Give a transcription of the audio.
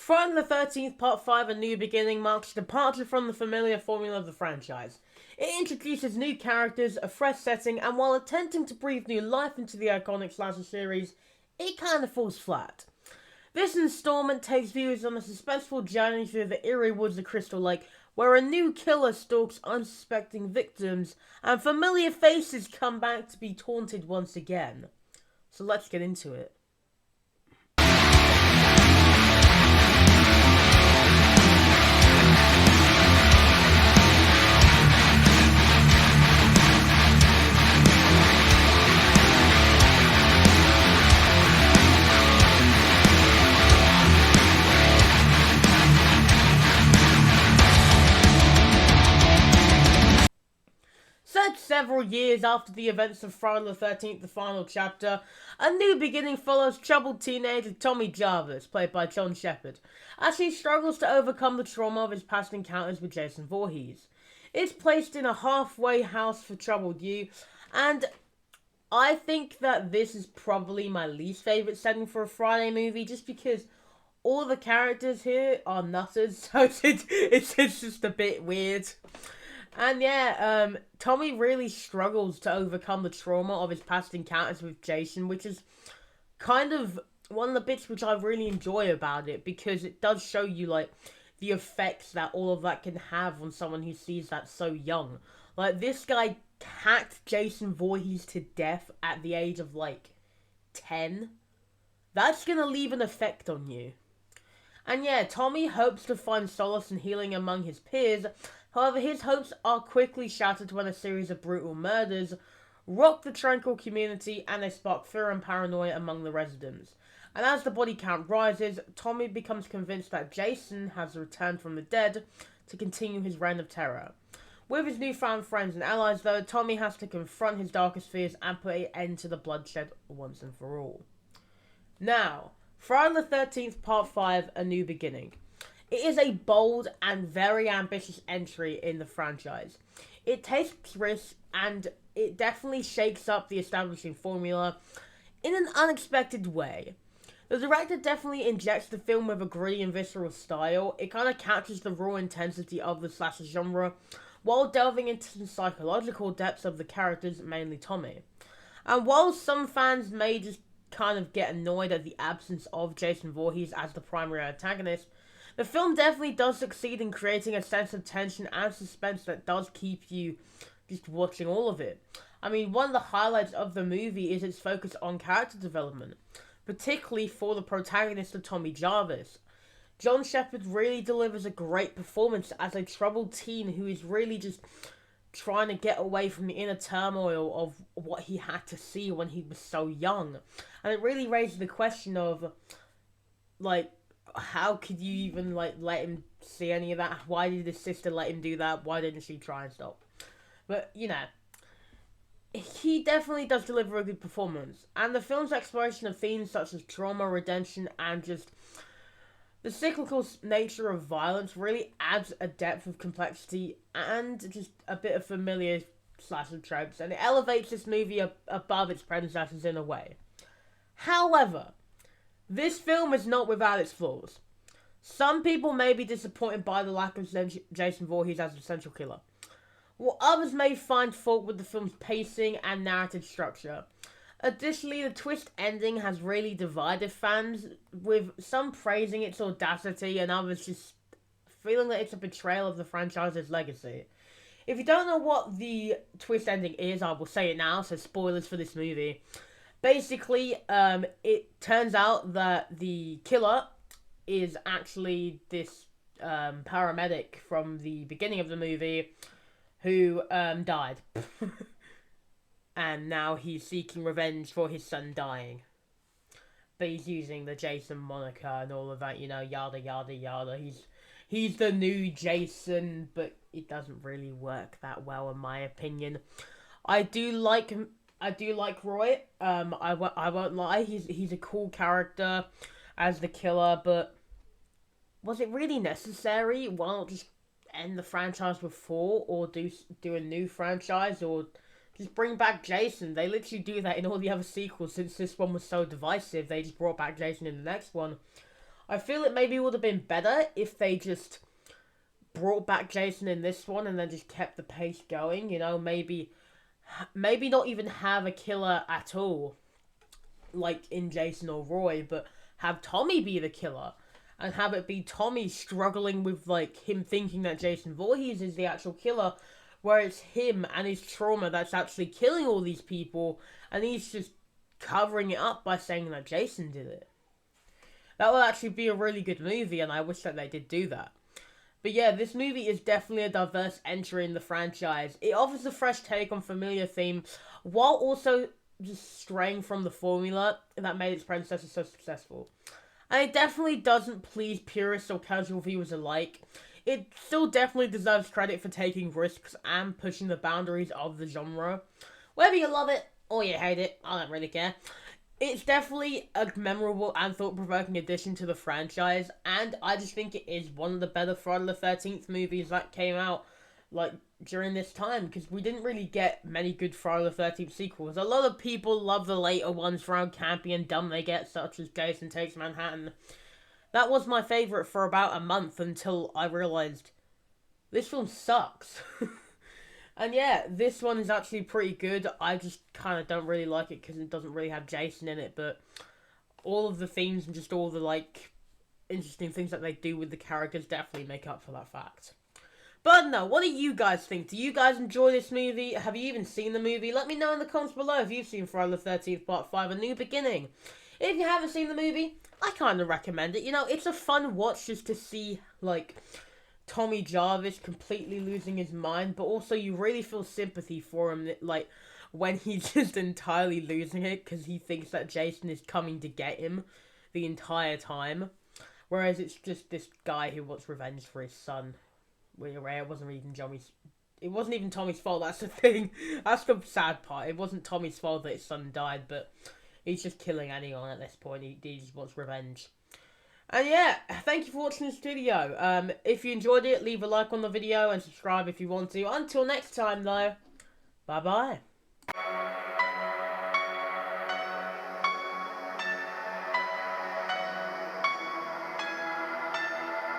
Friday the 13th Part 5 A New Beginning marks a departure from the familiar formula of the franchise. It introduces new characters, a fresh setting, and while attempting to breathe new life into the iconic slasher series, it kinda falls flat. This installment takes viewers on a suspenseful journey through the eerie woods of Crystal Lake, where a new killer stalks unsuspecting victims, and familiar faces come back to be taunted once again. So let's get into it. Set several years after the events of Friday the 13th, the final chapter, A New Beginning follows troubled teenager Tommy Jarvis, played by John Shepherd, as he struggles to overcome the trauma of his past encounters with Jason Voorhees. It's placed in a halfway house for troubled youth, and I think that this is probably my least favourite setting for a Friday movie, just because all the characters here are nutters, so it's just a bit weird. And yeah, Tommy really struggles to overcome the trauma of his past encounters with Jason, which is kind of one of the bits which I really enjoy about it, because it does show you, like, the effects that all of that can have on someone who sees that so young. Like, this guy hacked Jason Voorhees to death at the age of, like, 10. That's gonna leave an effect on you. And yeah, Tommy hopes to find solace and healing among his peers. However, his hopes are quickly shattered when a series of brutal murders rock the tranquil community and they spark fear and paranoia among the residents. And as the body count rises, Tommy becomes convinced that Jason has returned from the dead to continue his reign of terror. With his newfound friends and allies, though, Tommy has to confront his darkest fears and put an end to the bloodshed once and for all. Now, Friday the 13th Part 5, A New Beginning. It is a bold and very ambitious entry in the franchise. It takes risks and it definitely shakes up the establishing formula in an unexpected way. The director definitely injects the film with a gritty and visceral style. It kind of captures the raw intensity of the slasher genre while delving into the psychological depths of the characters, mainly Tommy. And while some fans may just kind of get annoyed at the absence of Jason Voorhees as the primary antagonist, the film definitely does succeed in creating a sense of tension and suspense that does keep you just watching all of it. I mean, one of the highlights of the movie is its focus on character development, particularly for the protagonist of Tommy Jarvis. John Shepherd really delivers a great performance as a troubled teen who is really just trying to get away from the inner turmoil of what he had to see when he was so young. And it really raises the question of, like, how could you even, like, let him see any of that? Why did his sister let him do that? Why didn't she try and stop? But, you know, he definitely does deliver a good performance. And the film's exploration of themes such as trauma, redemption, and just the cyclical nature of violence really adds a depth of complexity and just a bit of familiar slasher tropes. And it elevates this movie above its predecessors in a way. However, this film is not without its flaws. Some people may be disappointed by the lack of Jason Voorhees as a central killer, while others may find fault with the film's pacing and narrative structure. Additionally, the twist ending has really divided fans, with some praising its audacity and others just feeling that it's a betrayal of the franchise's legacy. If you don't know what the twist ending is, I will say it now, so spoilers for this movie. Basically, it turns out that the killer is actually this paramedic from the beginning of the movie who died. And now he's seeking revenge for his son dying. But he's using the Jason moniker and all of that, you know, yada yada yada. He's the new Jason, but it doesn't really work that well in my opinion. I do like Roy. I won't lie. He's a cool character as the killer, but was it really necessary? Why not just end the franchise with 4, or do a new franchise, or just bring back Jason? They literally do that in all the other sequels. Since this one was so divisive, they just brought back Jason in the next one. I feel it maybe would have been better if they just brought back Jason in this one and then just kept the pace going, you know, maybe not even have a killer at all, like in Jason or Roy, but have Tommy be the killer. And have it be Tommy struggling with, like, him thinking that Jason Voorhees is the actual killer, where it's him and his trauma that's actually killing all these people, and he's just covering it up by saying that Jason did it. That would actually be a really good movie, and I wish that they did do that. But yeah, this movie is definitely a diverse entry in the franchise. It offers a fresh take on familiar themes, while also just straying from the formula that made its predecessor so successful. And it definitely doesn't please purists or casual viewers alike. It still definitely deserves credit for taking risks and pushing the boundaries of the genre. Whether you love it or you hate it, I don't really care. It's definitely a memorable and thought-provoking addition to the franchise, and I just think it is one of the better Friday the 13th movies that came out, like, during this time, because we didn't really get many good Friday the 13th sequels. A lot of people love the later ones for how campy and dumb they get, such as Jason Takes Manhattan. That was my favourite for about a month until I realised this film sucks. And yeah, this one is actually pretty good. I just kind of don't really like it because it doesn't really have Jason in it, but all of the themes and just all the, like, interesting things that they do with the characters definitely make up for that fact. But no, what do you guys think? Do you guys enjoy this movie? Have you even seen the movie? Let me know in the comments below if you've seen Friday the 13th Part 5, A New Beginning. If you haven't seen the movie, I kind of recommend it. You know, it's a fun watch just to see, like, Tommy Jarvis completely losing his mind, but also you really feel sympathy for him, like, when he's just entirely losing it because he thinks that Jason is coming to get him the entire time. Whereas it's just this guy who wants revenge for his son. It wasn't even Tommy's fault, that's the thing. That's the sad part. It wasn't Tommy's fault that his son died, but he's just killing anyone at this point. He just wants revenge. And yeah, thank you for watching this video. If you enjoyed it, leave a like on the video and subscribe if you want to. Until next time, though, bye-bye.